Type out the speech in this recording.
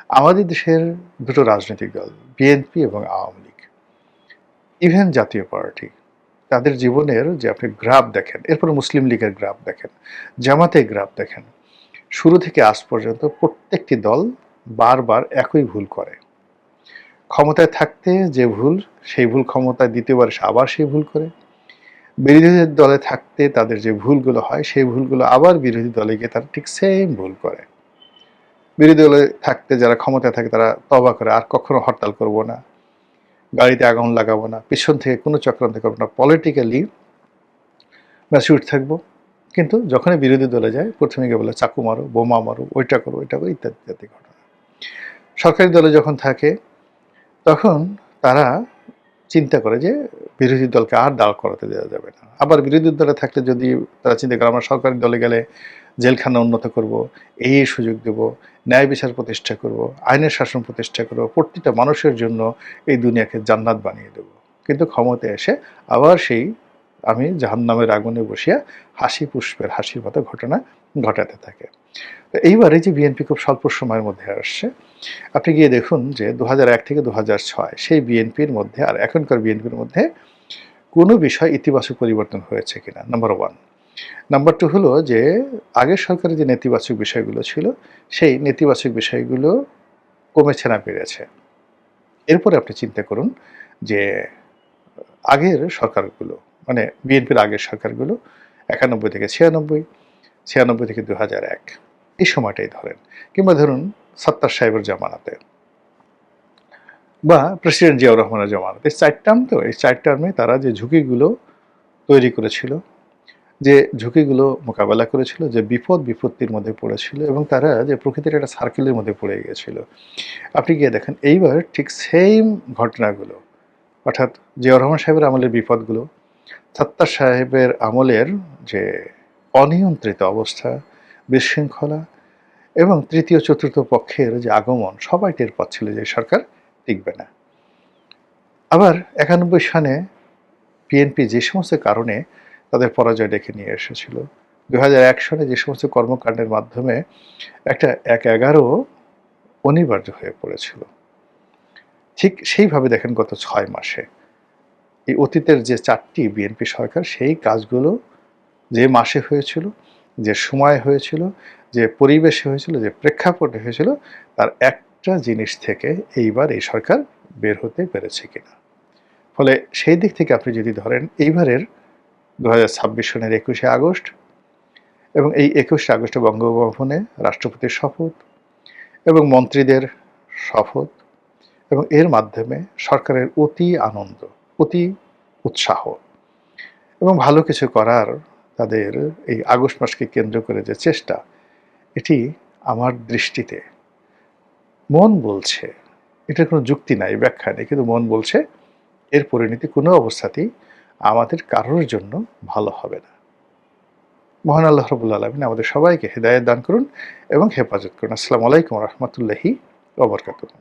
আমাদের দেশের দুটো রাজনৈতিক দল বিএনপি এবং আওয়ামী লীগ, ইভেন জাতীয় পার্টি, তাদের জীবনের যে আপনি গ্রাফ দেখেন, এরপর মুসলিম লীগের গ্রাফ দেখেন, জামাতের গ্রাফ দেখেন, শুরু থেকে আজ পর্যন্ত প্রত্যেকটি দল বারবার একই ভুল করে। ক্ষমতায় থাকতে যে ভুল, সেই ভুল ক্ষমতায় দ্বিতীয়বার এসে আবার সেই ভুল করে। বিরোধী দলে থাকতে তাদের যে ভুলগুলো হয়, সেই ভুলগুলো আবার বিরোধী দলে গিয়ে তারা ঠিক সেম ভুল করে। বিরোধী দলে থাকতে যারা ক্ষমতায় থাকে তারা তওবা করে, আর কখনো হরতাল করব না, গাড়িতে আগুন লাগাবো না, পিছন থেকে কোনো চক্রান্ত করবো না, পলিটিক্যালি ম্যাচিউর থাকবো। কিন্তু যখনই বিরোধী দলে যায়, প্রথমে গিয়ে বলে চাকু মারো, বোমা মারো, ওইটা করো ইত্যাদি ইত্যাদি ঘটনা। সরকারি দলে যখন থাকে তখন তারা চিন্তা করে যে বিরোধী দলকে আর দাঁড় করাতে দেওয়া যাবে না। আবার বিরোধী দলে থাকলে যদি তারা চিন্তা করে আমরা সরকারি দলে গেলে জেলখানা উন্নত করব, এই সুযোগ দেব, ন্যায় বিচার প্রতিষ্ঠা করব, আইনের শাসন প্রতিষ্ঠা করব, প্রতিটা মানুষের জন্য এই দুনিয়াকে জান্নাত বানিয়ে দেব। কিন্তু ক্ষমতায় এসে আবার সেই আমি জাহান্নামের আগুনে বসিয়া হাসি পুষ্পের হাসির মতো ঘটনা ঘটাতে থাকে। তো এইবারে যে বিএনপি খুব স্বল্প সময়ের মধ্যে আসছে, আপনি গিয়ে দেখুন যে 2001 থেকে 2006 সেই বিএনপির মধ্যে আর এখনকার বিএনপির মধ্যে কোনো বিষয় ইতিবাচক পরিবর্তন হয়েছে কিনা, নাম্বার 1। নাম্বার 2 হলো যে আগের সরকারের যে নেতিবাচক বিষয়গুলো ছিল, সেই নেতিবাচক বিষয়গুলো কমেছে না বেড়েছে। এরপরে আপনি চিন্তা করুন যে আগের সরকারগুলো, মানে বিএনপির আগের সরকারগুলো 91 থেকে 96, 96 থেকে 2001, এই সময়টাই ধরেন, কিংবা ধরুন সাত্তার সাহেবের জামানাতে বা প্রেসিডেন্ট জিয়াউর রহমানের জামানাতে, 4 টার্ম তো, এই 4 টার্মে তারা যে ঝুঁকিগুলো তৈরি করেছিল, যে ঝুঁকিগুলো মোকাবেলা করেছিল, যে বিপদ বিপত্তির মধ্যে পড়েছিল, এবং তারা যে প্রকৃতির একটা সার্কেলের মধ্যে পড়ে গিয়েছিল। আপনি গিয়ে দেখেন এইবার ঠিক সেম ঘটনাগুলো, অর্থাৎ জিয়াউর রহমান সাহেবের আমলের বিপদগুলো, সাত্তার সাহেবের আমলের যে অনিয়ন্ত্রিত অবস্থা, বিশৃঙ্খলা, এবং তৃতীয় চতুর্থ পক্ষের যে আগমন, সবাই টের পাচ্ছিল যে সরকার টিকবে না। আবার 91 সালে বিএনপি যে সমস্ত কারণে তাদের পরাজয় ডেকে নিয়ে এসেছিল, 2001 সালে যে সমস্ত কর্মকাণ্ডের মাধ্যমে একটা 1-11 অনিবার্য হয়ে পড়েছিল, ঠিক সেইভাবে দেখেন গত 6 মাসে এই অতীতের যে 4টি বিএনপি সরকার, সেই কাজগুলো যে মাসে হয়েছিল, যে সময় হয়েছিল, যে পরিবেশে হয়েছিল, যে প্রেক্ষাপটে হয়েছিল, তার একটা জিনিস থেকে এইবার এই সরকার বের হতে পেরেছে কিনা। ফলে সেই দিক থেকে আপনি যদি ধরেন এইবারের 2026 সনের 21শে আগস্ট, এবং এই 21শে আগস্টে বঙ্গভবনে রাষ্ট্রপতির শপথ এবং মন্ত্রীদের শপথ, এবং এর মাধ্যমে সরকারের অতি আনন্দ, অতি উৎসাহ, এবং ভালো কিছু করার তাদের এই আগস্ট মাসকে কেন্দ্র করে যে চেষ্টা, এটি আমার দৃষ্টিতে, মন বলছে, এটার কোনো যুক্তি নাই, ব্যাখ্যা নেই, কিন্তু মন বলছে এর পরিণতি কোনো অবস্থাতেই আমাদের কারোর জন্য ভালো হবে না। মহান আল্লাহ রাব্বুল আলামিন আমাদের সবাইকে হেদায়েত দান করুন এবং হেফাজত করুন। আসসালামু আলাইকুম ওয়া রাহমাতুল্লাহি ওয়া বারাকাতুহু।